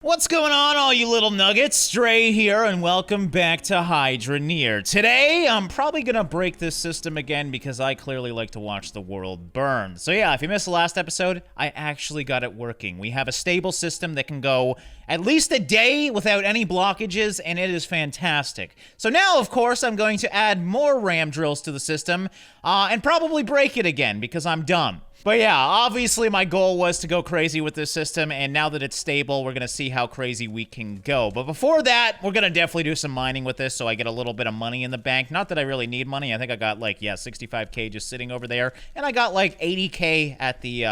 What's going on, all you little nuggets? Drae here, and welcome back to Hydroneer. Today, I'm probably gonna break this system again because I clearly like to watch the world burn. So yeah, if you missed the last episode, I actually got it working. We have a stable system that can go at least a day without any blockages, and it is fantastic. So now, of course, I'm going to add more ram drills to the system, and probably break it again because I'm dumb. But yeah, obviously my goal was to go crazy with this system, and now that it's stable, we're gonna see how crazy we can go. But before that, we're gonna definitely do some mining with this so I get a little bit of money in the bank. Not that I really need money. I think I got like, yeah, 65K just sitting over there, and I got like 80K at the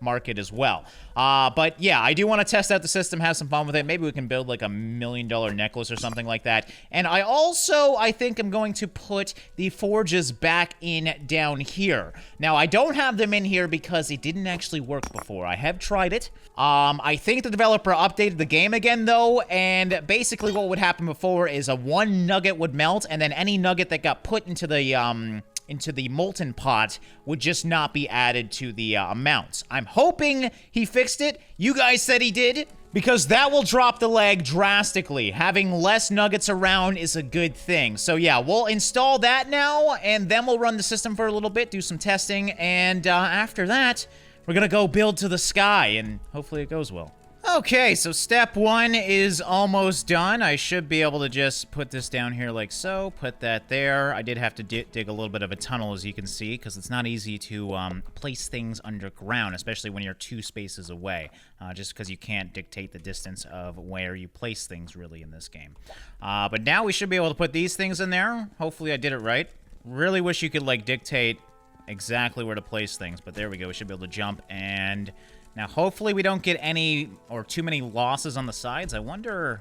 market as well. But yeah, I do want to test out the system, have some fun with it. Maybe we can build like $1 million necklace or something like that. And I think I'm going to put the forges back in down here. Now, I don't have them in here because it didn't actually work before. I have tried it. I think the developer updated the game again, though, and basically what would happen before is a one nugget would melt, and then any nugget that got put into the molten pot would just not be added to the amounts. I'm hoping he fixed it. You guys said he did, because that will drop the lag drastically. Having less nuggets around is a good thing. So yeah, we'll install that now, and then we'll run the system for a little bit, do some testing, and after that, we're gonna go build to the sky, and hopefully it goes well. Okay, so step one is almost done. I should be able to just put this down here like so, put that there. I did have to dig a little bit of a tunnel, as you can see, because it's not easy to place things underground, especially when you're 2 spaces away, just because you can't dictate the distance of where you place things, really, in this game. But now we should be able to put these things in there. Hopefully I did it right. Really wish you could, like, dictate exactly where to place things, but there we go. We should be able to jump, and now hopefully we don't get any or too many losses on the sides. I wonder,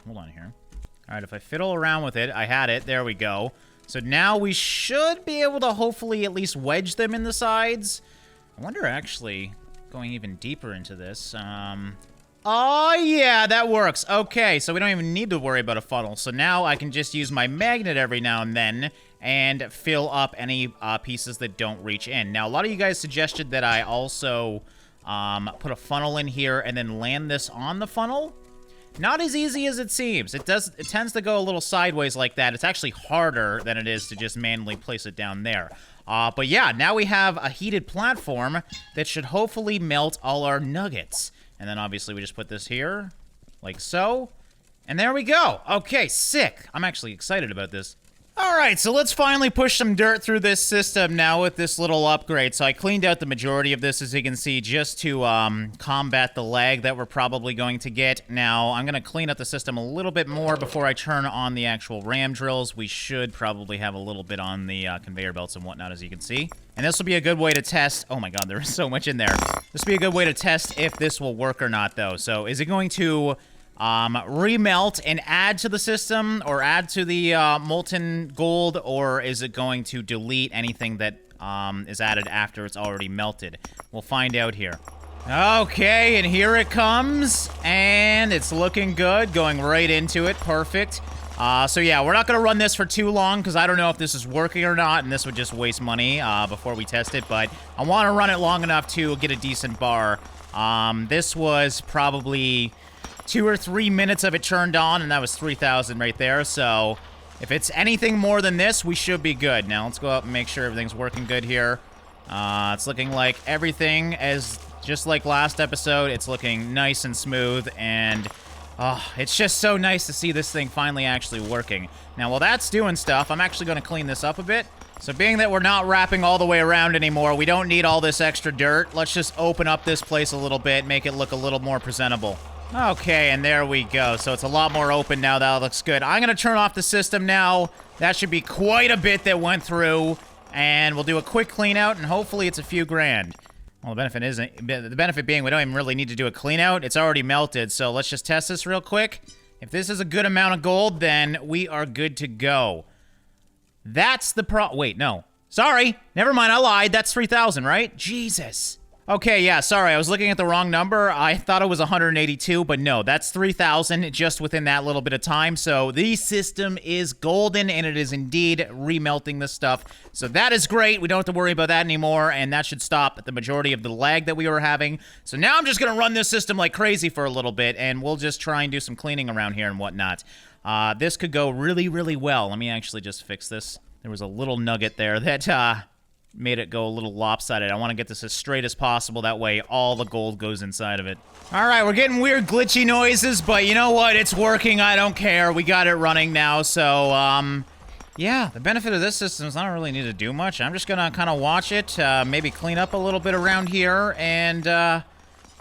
hold on here. All right, if I fiddle around with it, I had it, there we go. So now we should be able to hopefully at least wedge them in the sides. I wonder, actually, going even deeper into this, oh yeah, that works. Okay, so we don't even need to worry about a funnel. So now I can just use my magnet every now and then and fill up any pieces that don't reach in. Now, a lot of you guys suggested that I also put a funnel in here and then land this on the funnel. Not as easy as it seems. It tends to go a little sideways like that. It's actually harder than it is to just manually place it down there. But yeah, now we have a heated platform that should hopefully melt all our nuggets. And then obviously we just put this here, like so. And there we go. Okay, sick. I'm actually excited about this. Alright, so let's finally push some dirt through this system now with this little upgrade. So I cleaned out the majority of this, as you can see, just to combat the lag that we're probably going to get. Now, I'm going to clean up the system a little bit more before I turn on the actual ram drills. We should probably have a little bit on the conveyor belts and whatnot, as you can see. And this will be a good way to test... Oh my god, there is so much in there. This will be a good way to test if this will work or not, though. So, is it going to remelt and add to the system, or add to the molten gold, or is it going to delete anything that is added after it's already melted? We'll find out here. Okay, and here it comes, and it's looking good, going right into it. Perfect. So yeah, we're not gonna run this for too long because I don't know if this is working or not, and this would just waste money before we test it, but I want to run it long enough to get a decent bar. This was probably 2 or 3 minutes of it turned on, and that was 3,000 right there. So if it's anything more than this, we should be good. Now let's go out and make sure everything's working good here. It's looking like everything is just like last episode. It's looking nice and smooth, and it's just so nice to see this thing finally actually working. Now, while that's doing stuff, I'm actually going to clean this up a bit. So being that we're not wrapping all the way around anymore, we don't need all this extra dirt. Let's just open up this place a little bit, make it look a little more presentable. Okay, and there we go. So it's a lot more open now. That looks good. I'm going to turn off the system now. That should be quite a bit that went through. And we'll do a quick clean out, and hopefully it's a few grand. Well, the benefit being we don't even really need to do a clean out. It's already melted. So let's just test this real quick. If this is a good amount of gold, then we are good to go. That's the wait, no. Sorry. Never mind, I lied. That's 3,000, right? Jesus. Okay, yeah, sorry, I was looking at the wrong number. I thought it was 182, but no, that's 3,000 just within that little bit of time. So the system is golden, and it is indeed remelting this stuff. So that is great. We don't have to worry about that anymore, and that should stop the majority of the lag that we were having. So now I'm just going to run this system like crazy for a little bit, and we'll just try and do some cleaning around here and whatnot. This could go really, really well. Let me actually just fix this. There was a little nugget there that, made it go a little lopsided. I want to get this as straight as possible. That way all the gold goes inside of it. All right, we're getting weird glitchy noises, but you know what? It's working. I don't care. We got it running now. So, yeah, the benefit of this system is I don't really need to do much. I'm just going to kind of watch it, maybe clean up a little bit around here, and,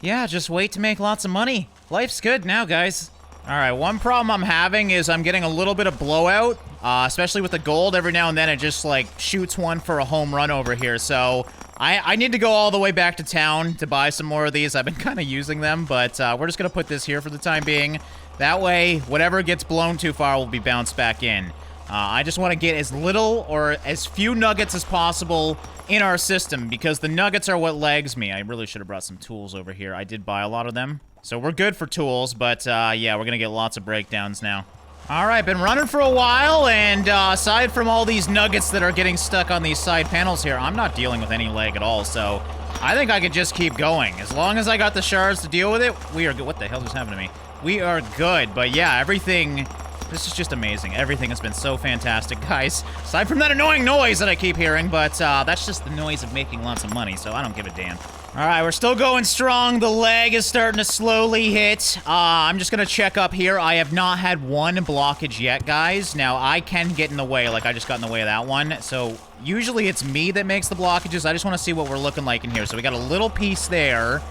yeah, just wait to make lots of money. Life's good now, guys. All right, one problem I'm having is I'm getting a little bit of blowout, especially with the gold. Every now and then it just, like, shoots one for a home run over here. So I need to go all the way back to town to buy some more of these. I've been kind of using them, but we're just going to put this here for the time being. That way, whatever gets blown too far will be bounced back in. I just want to get as little or as few nuggets as possible in our system because the nuggets are what lags me. I really should have brought some tools over here. I did buy a lot of them. So we're good for tools, but yeah, we're going to get lots of breakdowns now. All right, been running for a while, and aside from all these nuggets that are getting stuck on these side panels here, I'm not dealing with any lag at all, so I think I could just keep going. As long as I got the shards to deal with it, we are good. What the hell just happened to me? We are good, but yeah, everything... This is just amazing. Everything has been so fantastic, guys. Aside from that annoying noise that I keep hearing, but that's just the noise of making lots of money, so I don't give a damn. All right, we're still going strong. The lag is starting to slowly hit. I'm just going to check up here. I have not had one blockage yet, guys. Now, I can get in the way, like I just got in the way of that one. So, usually it's me that makes the blockages. I just want to see what we're looking like in here. So, we got a little piece there.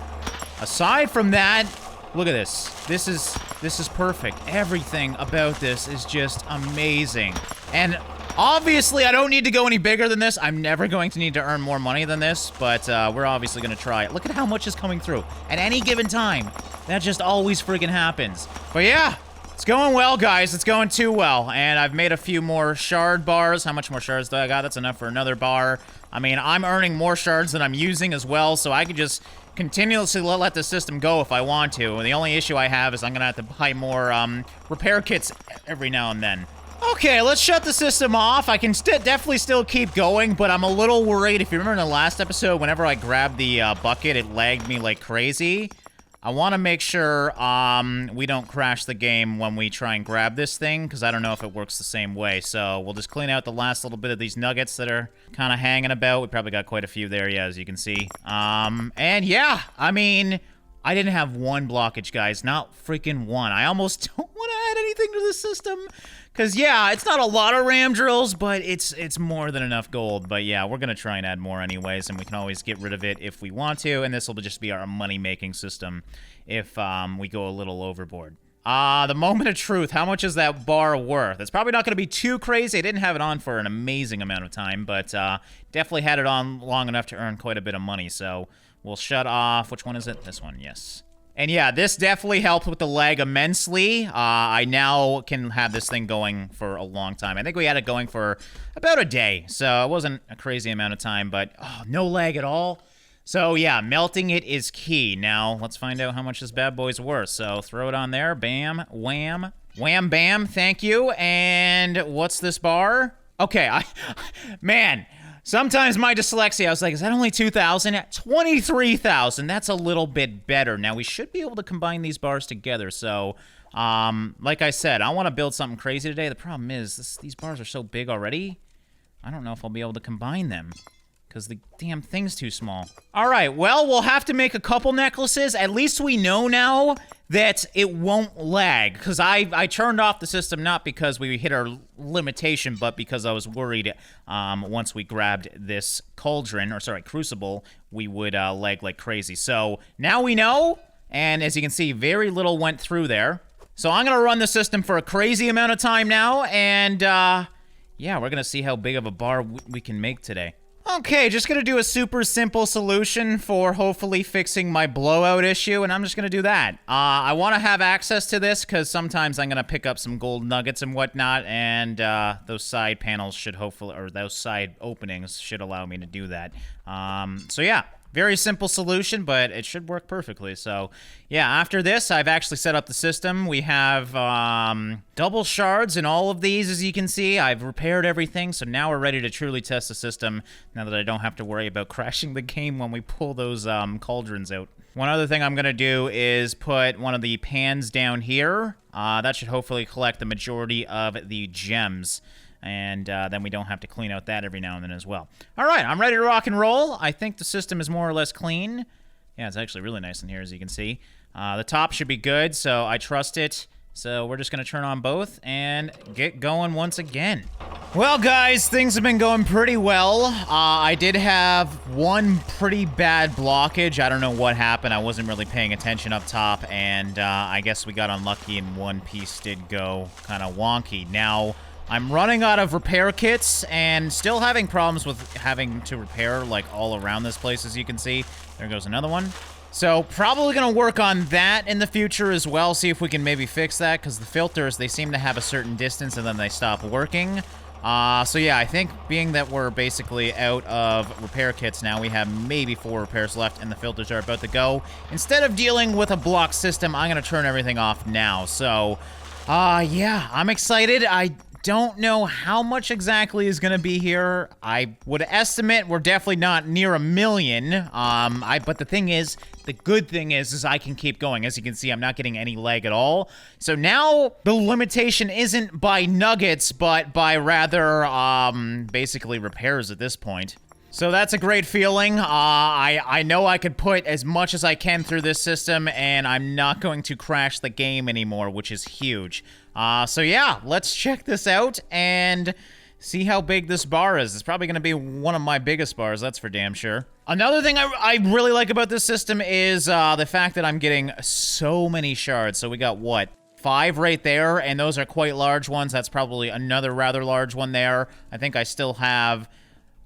Aside from that, look at this. This is perfect. Everything about this is just amazing. And obviously, I don't need to go any bigger than this. I'm never going to need to earn more money than this, but we're obviously going to try it. Look at how much is coming through at any given time. That just always freaking happens. But yeah, it's going well, guys. It's going too well. And I've made a few more shard bars. How much more shards do I got? That's enough for another bar. I mean, I'm earning more shards than I'm using as well, so I could just continuously let the system go if I want to. The only issue I have is I'm going to have to buy more repair kits every now and then. Okay, let's shut the system off. I can definitely still keep going, but I'm a little worried. If you remember in the last episode, whenever I grabbed the bucket, it lagged me like crazy. I want to make sure we don't crash the game when we try and grab this thing, because I don't know if it works the same way. So we'll just clean out the last little bit of these nuggets that are kind of hanging about. We probably got quite a few there, yeah, as you can see. And yeah, I mean, I didn't have one blockage, guys. Not freaking one. I almost don't want to add anything to the system. Because, yeah, it's not a lot of ram drills, but it's more than enough gold. But, yeah, we're going to try and add more anyways, and we can always get rid of it if we want to, and this will just be our money-making system if we go a little overboard. The moment of truth. How much is that bar worth? It's probably not going to be too crazy. I didn't have it on for an amazing amount of time, but definitely had it on long enough to earn quite a bit of money, so we'll shut off. Which one is it? This one, yes. And yeah, this definitely helped with the lag immensely. I now can have this thing going for a long time. I think we had it going for about a day, so it wasn't a crazy amount of time, but no lag at all. So yeah, melting it is key. Now, let's find out how much this bad boy's worth. So throw it on there. Bam, wham, wham, bam. Thank you. And what's this bar? Okay, man. Sometimes my dyslexia, I was like, is that only 2,000? 23,000. That's a little bit better. Now, we should be able to combine these bars together. So, like I said, I want to build something crazy today. The problem is, these bars are so big already. I don't know if I'll be able to combine them, because the damn thing's too small. All right, well, we'll have to make a couple necklaces. At least we know now that it won't lag, because I turned off the system not because we hit our limitation, but because I was worried once we grabbed this crucible, we would lag like crazy. So now we know, and as you can see, very little went through there. So I'm going to run the system for a crazy amount of time now, and yeah, we're going to see how big of a bar we can make today. Okay, just gonna do a super simple solution for hopefully fixing my blowout issue, and I'm just gonna do that. I want to have access to this because sometimes I'm gonna pick up some gold nuggets and whatnot, and those side panels should hopefully, or those side openings should allow me to do that. So yeah, Very simple solution, but it should work perfectly. So, yeah, after this, I've actually set up the system. We have double shards in all of these, as you can see. I've repaired everything, so now we're ready to truly test the system, now that I don't have to worry about crashing the game when we pull those cauldrons out. One other thing I'm going to do is put one of the pans down here. That should hopefully collect the majority of the gems. And then we don't have to clean out that every now and then as well. All right, I'm ready to rock and roll. I think the system is more or less clean. Yeah, it's actually really nice in here, as you can see. The top should be good, so I trust it. So we're just going to turn on both and get going once again. Well, guys, things have been going pretty well. I did have one pretty bad blockage. I don't know what happened. I wasn't really paying attention up top, and I guess we got unlucky and one piece did go kind of wonky. Now, I'm running out of repair kits and still having problems with having to repair, like, all around this place, as you can see. There goes another one. So, probably going to work on that in the future as well, see if we can maybe fix that, because the filters, they seem to have a certain distance and then they stop working. So yeah, I think being that we're basically out of repair kits now, we have maybe 4 repairs left and the filters are about to go. Instead of dealing with a block system, I'm going to turn everything off now. So, yeah, I'm excited. I don't know how much exactly is going to be here. I would estimate we're definitely not near 1 million. But the thing is, the good thing is I can keep going. As you can see, I'm not getting any lag at all. So now the limitation isn't by nuggets, but by rather, basically repairs at this point. So that's a great feeling. I know I could put as much as I can through this system, and I'm not going to crash the game anymore, which is huge. So yeah, let's check this out and see how big this bar is. It's probably going to be one of my biggest bars, that's for damn sure. Another thing I really like about this system is the fact that I'm getting so many shards. So we got, what, 5 right there, and those are quite large ones. That's probably another rather large one there. I think I still have...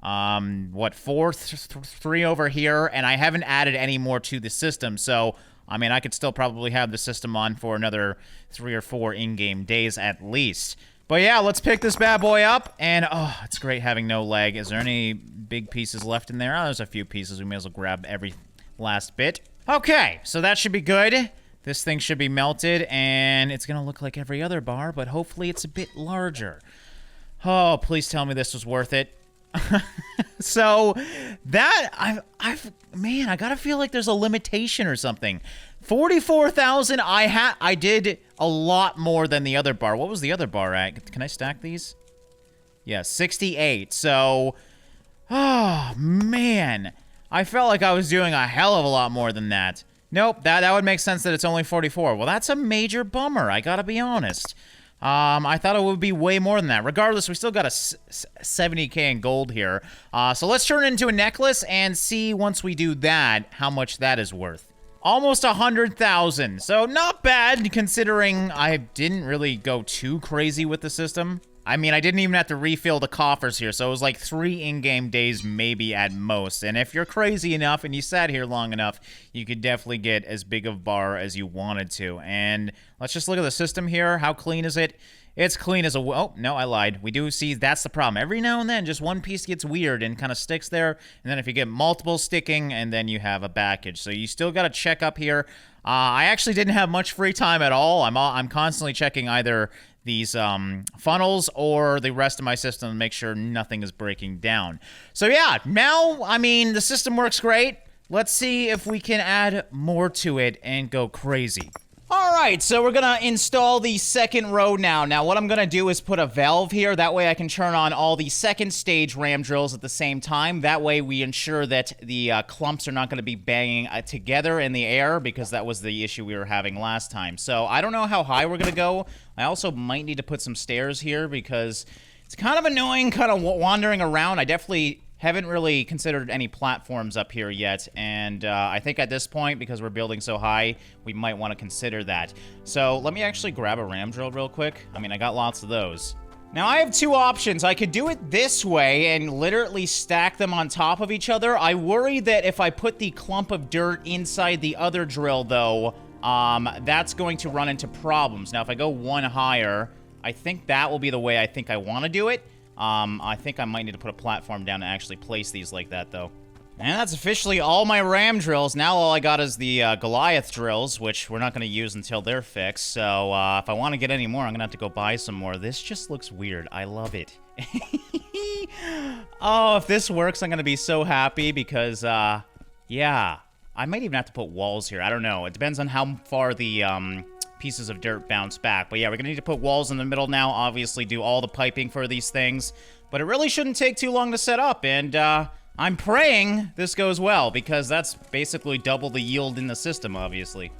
what, 3 over here, and I haven't added any more to the system, so, I mean, I could still probably have the system on for another 3 or 4 in-game days at least. But yeah, let's pick this bad boy up, and, oh, it's great having no lag. Is there any big pieces left in there? Oh, there's a few pieces. We may as well grab every last bit. Okay, so that should be good. This thing should be melted, and it's gonna look like every other bar, but hopefully it's a bit larger. Oh, please tell me this was worth it. So that man, I gotta feel like there's a limitation or something. 44,000. I did a lot more than the other bar. What was the other bar at? Can I stack these? Yeah, 68. So, oh man, I felt like I was doing a hell of a lot more than that. Nope, that would make sense that it's only 44. Well, that's a major bummer, I gotta be honest. I thought it would be way more than that. Regardless, we still got a 70k in gold here. So let's turn it into a necklace and see, once we do that, how much that is worth. Almost 100,000. So not bad, considering I didn't really go too crazy with the system. I mean, I didn't even have to refill the coffers here, so it was like 3 in-game days maybe at most. And if you're crazy enough and you sat here long enough, you could definitely get as big of a bar as you wanted to. And let's just look at the system here. How clean is it? It's clean as a... Oh, no, I lied. We do see that's the problem. Every now and then, just one piece gets weird and kind of sticks there. And then if you get multiple sticking, and then you have a backage. So you still got to check up here. I actually didn't have much free time at all. I'm constantly checking either these funnels or the rest of my system to make sure nothing is breaking down. So yeah, now, I mean, the system works great. Let's see if we can add more to it and go crazy. All right, so we're gonna install the second row now. Now, what I'm gonna do is put a valve here. That way I can turn on all the second stage ram drills at the same time. That way we ensure that the clumps are not gonna be banging together in the air, because that was the issue we were having last time. So I don't know how high we're gonna go. I also might need to put some stairs here, because it's kind of annoying kind of wandering around. I definitely haven't really considered any platforms up here yet, and I think at this point, because we're building so high, we might want to consider that. So let me actually grab a ram drill real quick. I mean, I got lots of those. Now, I have 2 options. I could do it this way and literally stack them on top of each other. I worry that if I put the clump of dirt inside the other drill, though, that's going to run into problems. Now, if I go 1 higher, I think that will be the way I think I want to do it. I think I might need to put a platform down to actually place these like that, though. And that's officially all my ram drills. Now all I got is the Goliath drills, which we're not going to use until they're fixed. So if I want to get any more, I'm going to have to go buy some more. This just looks weird. I love it. Oh, if this works, I'm going to be so happy because, yeah. I might even have to put walls here. I don't know. It depends on how far the pieces of dirt bounce back. But yeah, we're going to need to put walls in the middle now. Obviously, do all the piping for these things. But it really shouldn't take too long to set up. And, I'm praying this goes well, because that's basically double the yield in the system, obviously.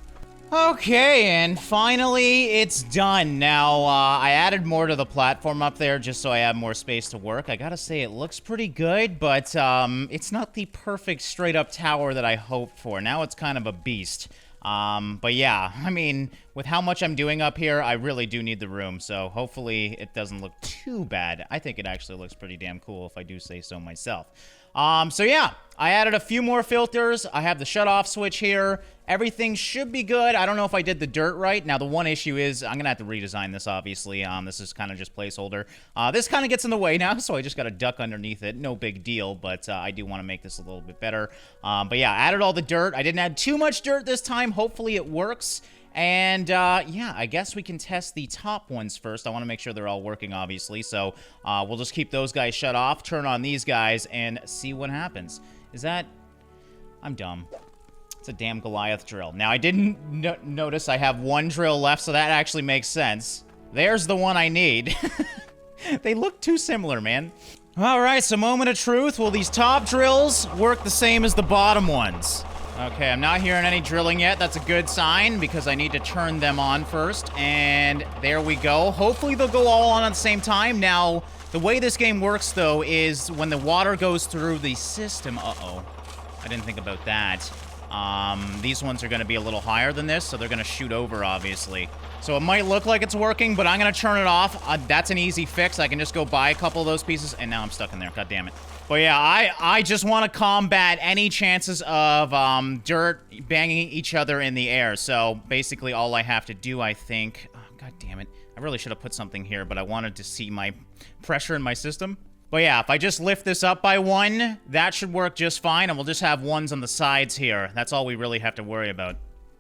Okay, and finally, it's done. Now, I added more to the platform up there just so I have more space to work. I gotta say, it looks pretty good, but it's not the perfect straight-up tower that I hoped for. Now it's kind of a beast. But yeah, I mean, with how much I'm doing up here, I really do need the room, so hopefully it doesn't look too bad. I think it actually looks pretty damn cool, if I do say so myself. So yeah, I added a few more filters. I have the shut-off switch here. Everything should be good. I don't know if I did the dirt right. Now, the one issue is I'm going to have to redesign this, obviously. This is kind of just placeholder. This kind of gets in the way now, so I just got to duck underneath it. No big deal, but I do want to make this a little bit better. But yeah, I added all the dirt. I didn't add too much dirt this time. Hopefully it works. And, yeah, I guess we can test the top ones first. I want to make sure they're all working, obviously. So, we'll just keep those guys shut off, turn on these guys, and see what happens. Is that... I'm dumb. It's a damn Goliath drill. Now, I didn't notice I have one drill left, so that actually makes sense. There's the one I need. They look too similar, man. All right, so moment of truth. Will these top drills work the same as the bottom ones? Okay, I'm not hearing any drilling yet. That's a good sign because I need to turn them on first. And there we go. Hopefully they'll go all on at the same time. Now, the way this game works, though, is when the water goes through the system... Uh-oh. I didn't think about that. These ones are going to be a little higher than this, so they're going to shoot over, obviously. So it might look like it's working, but I'm going to turn it off. That's an easy fix. I can just go buy a couple of those pieces, and now I'm stuck in there. God damn it. But yeah, I just want to combat any chances of dirt banging each other in the air. So basically all I have to do, I think... Oh, God damn it. I really should have put something here, but I wanted to see my pressure in my system. But yeah, if I just lift this up by one, that should work just fine, and we'll just have ones on the sides here. That's all we really have to worry about.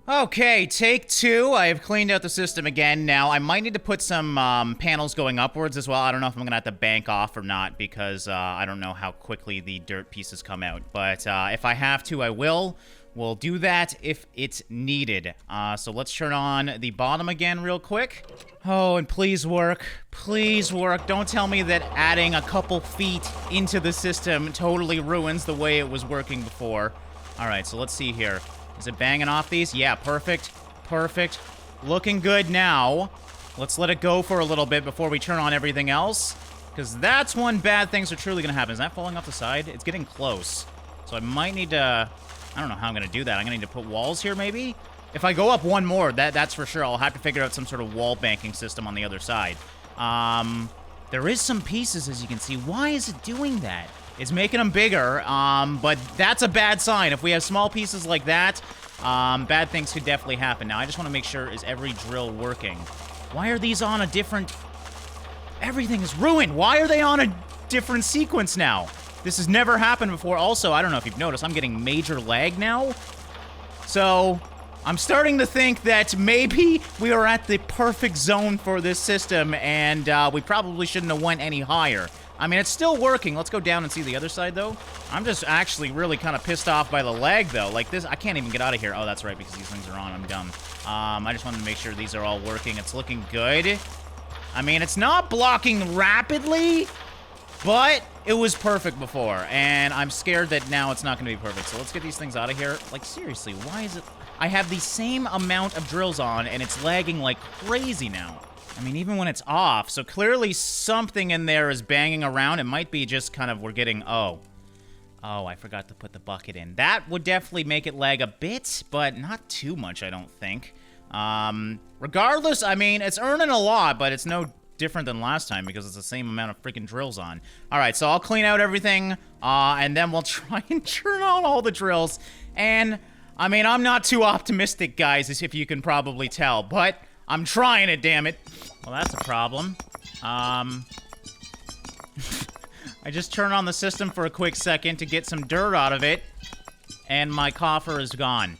Okay, take two. I have cleaned out the system again. Now, I might need to put some panels going upwards as well. I don't know if I'm going to have to bank off or not because I don't know how quickly the dirt pieces come out. But if I have to, I will. We'll do that if it's needed. So let's turn on the bottom again real quick. Oh, and please work. Please work. Don't tell me that adding a couple feet into the system totally ruins the way it was working before. All right, so let's see here. Is it banging off these? Yeah, perfect. Perfect. Looking good now. Let's let it go for a little bit before we turn on everything else. Because that's when bad things are truly going to happen. Is that falling off the side? It's getting close. So I might need to... I don't know how I'm going to do that. I'm going to need to put walls here, maybe? If I go up one more, that's for sure. I'll have to figure out some sort of wall banking system on the other side. There is some pieces, as you can see. Why is it doing that? It's making them bigger, but that's a bad sign. If we have small pieces like that, bad things could definitely happen. Now, I just want to make sure, is every drill working? Why are these on a different... Everything is ruined. Why are they on a different sequence now? This has never happened before. Also, I don't know if you've noticed, I'm getting major lag now. So, I'm starting to think that maybe we are at the perfect zone for this system, and we probably shouldn't have went any higher. I mean, it's still working. Let's go down and see the other side, though. I'm just actually really kind of pissed off by the lag, though. Like this, I can't even get out of here. Oh, that's right, because these things are on. I'm dumb. I just wanted to make sure these are all working. It's looking good. I mean, it's not blocking rapidly, but it was perfect before, and I'm scared that now it's not going to be perfect. So let's get these things out of here. Like, seriously, why is it... I have the same amount of drills on, and it's lagging like crazy now. I mean, even when it's off, so clearly something in there is banging around. It might be just kind of we're getting... Oh, I forgot to put the bucket in. That would definitely make it lag a bit, but not too much, I don't think. Regardless, I mean, it's earning a lot, but it's no different than last time because it's the same amount of freaking drills on. All right, so I'll clean out everything, and then we'll try and turn on all the drills. And, I mean, I'm not too optimistic, guys, as if you can probably tell, but I'm trying it, damn it. Well, that's a problem. I just turn on the system for a quick second to get some dirt out of it, and my coffer is gone.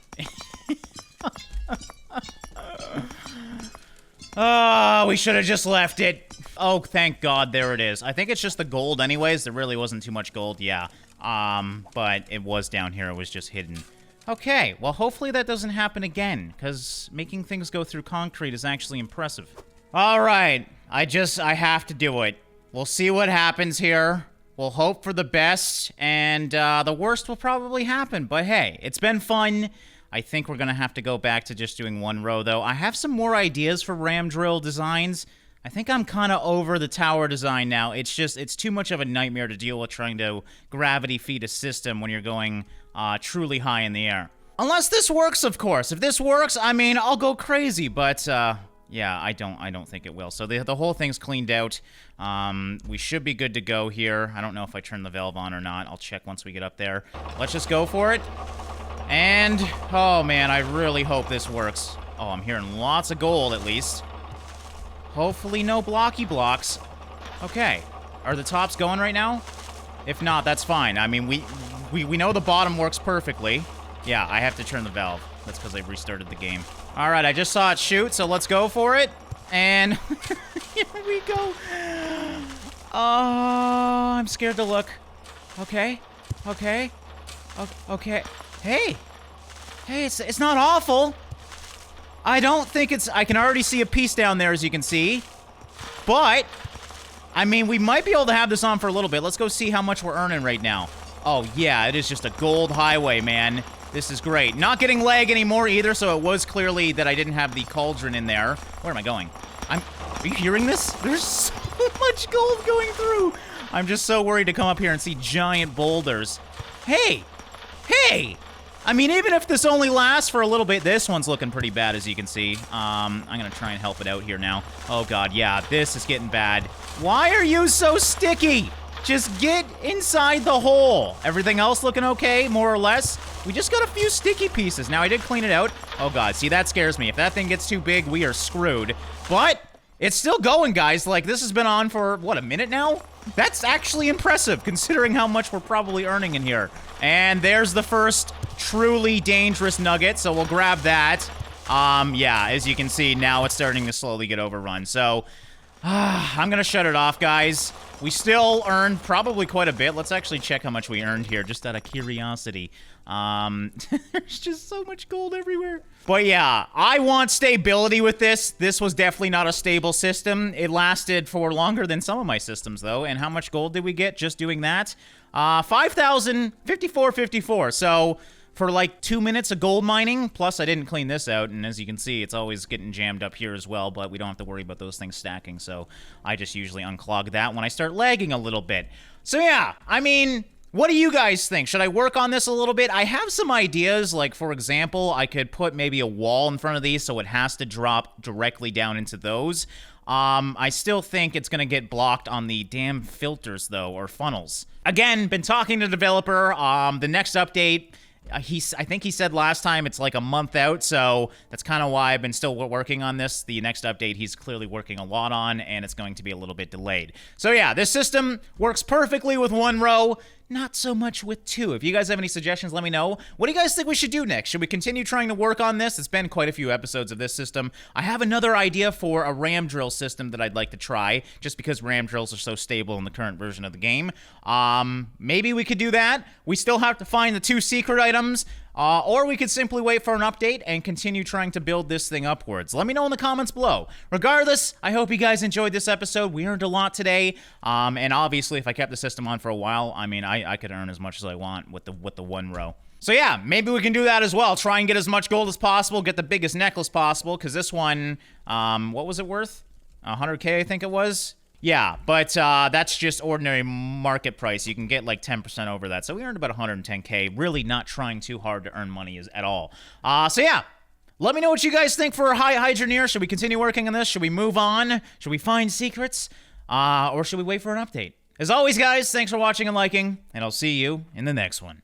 Oh, we should have just left it. Oh, thank God, there it is. I think it's just the gold anyways. There really wasn't too much gold, yeah. But it was down here. It was just hidden. Okay, well, hopefully that doesn't happen again, because making things go through concrete is actually impressive. All right, I have to do it. We'll see what happens here. We'll hope for the best, and the worst will probably happen. But hey, it's been fun. I think we're going to have to go back to just doing one row, though. I have some more ideas for ram drill designs. I think I'm kind of over the tower design now. It's too much of a nightmare to deal with trying to gravity feed a system when you're going truly high in the air. Unless this works, of course. If this works, I mean, I'll go crazy, but yeah, I don't think it will. So the whole thing's cleaned out. We should be good to go here. I don't know if I turn the valve on or not. I'll check once we get up there. Let's just go for it. And, oh man, I really hope this works. Oh, I'm hearing lots of gold, at least. Hopefully no blocky blocks. Okay. Are the tops going right now? If not, that's fine. I mean, we know the bottom works perfectly. Yeah, I have to turn the valve. That's because I restarted the game. All right, I just saw it shoot, so let's go for it. And here we go. Oh, I'm scared to look. Okay. Okay. Okay. Hey, it's not awful. I don't think it's... I can already see a piece down there, as you can see. But, I mean, we might be able to have this on for a little bit. Let's go see how much we're earning right now. Oh, yeah, it is just a gold highway, man. This is great. Not getting lag anymore either, so it was clearly that I didn't have the cauldron in there. Where am I going? Are you hearing this? There's so much gold going through. I'm just so worried to come up here and see giant boulders. Hey! Hey! I mean, even if this only lasts for a little bit, this one's looking pretty bad, as you can see. I'm gonna try and help it out here now. Oh god, yeah, this is getting bad. Why are you so sticky? Just get inside the hole. Everything else looking okay, more or less? We just got a few sticky pieces. Now, I did clean it out. Oh god, see, that scares me. If that thing gets too big, we are screwed. But it's still going, guys. Like, this has been on for, what, a minute now? That's actually impressive, considering how much we're probably earning in here. And there's the first truly dangerous nugget, so we'll grab that. Yeah, as you can see, now it's starting to slowly get overrun. So, I'm gonna shut it off, guys. We still earned probably quite a bit. Let's actually check how much we earned here, just out of curiosity. There's just so much gold everywhere. But yeah, I want stability with this. This was definitely not a stable system. It lasted for longer than some of my systems, though. And how much gold did we get just doing that? 5,054.54. So, for like 2 minutes of gold mining, plus I didn't clean this out, and as you can see, it's always getting jammed up here as well, but we don't have to worry about those things stacking, so I just usually unclog that when I start lagging a little bit. So yeah, I mean, what do you guys think? Should I work on this a little bit? I have some ideas, like, for example, I could put maybe a wall in front of these so it has to drop directly down into those. I still think it's gonna get blocked on the damn filters, though, or funnels. Again, been talking to the developer. The next update... I think he said last time it's like a month out, so that's kind of why I've been still working on this. The next update he's clearly working a lot on, and it's going to be a little bit delayed. So yeah, this system works perfectly with one row, not so much with two. If you guys have any suggestions, let me know. What do you guys think we should do next? Should we continue trying to work on this? It's been quite a few episodes of this system. I have another idea for a ram drill system that I'd like to try, just because ram drills are so stable in the current version of the game. Maybe we could do that. We still have to find the 2 secret items. Or we could simply wait for an update and continue trying to build this thing upwards. Let me know in the comments below. Regardless, I hope you guys enjoyed this episode. We earned a lot today. And obviously, if I kept the system on for a while, I mean, I could earn as much as I want with the one row. So yeah, maybe we can do that as well. Try and get as much gold as possible, get the biggest necklace possible, because this one, what was it worth? 100K, I think it was. Yeah, but that's just ordinary market price. You can get like 10% over that. So we earned about 110K, really not trying too hard to earn money at all. So yeah, let me know what you guys think for Hydroneer. Should we continue working on this? Should we move on? Should we find secrets? Or should we wait for an update? As always, guys, thanks for watching and liking, and I'll see you in the next one.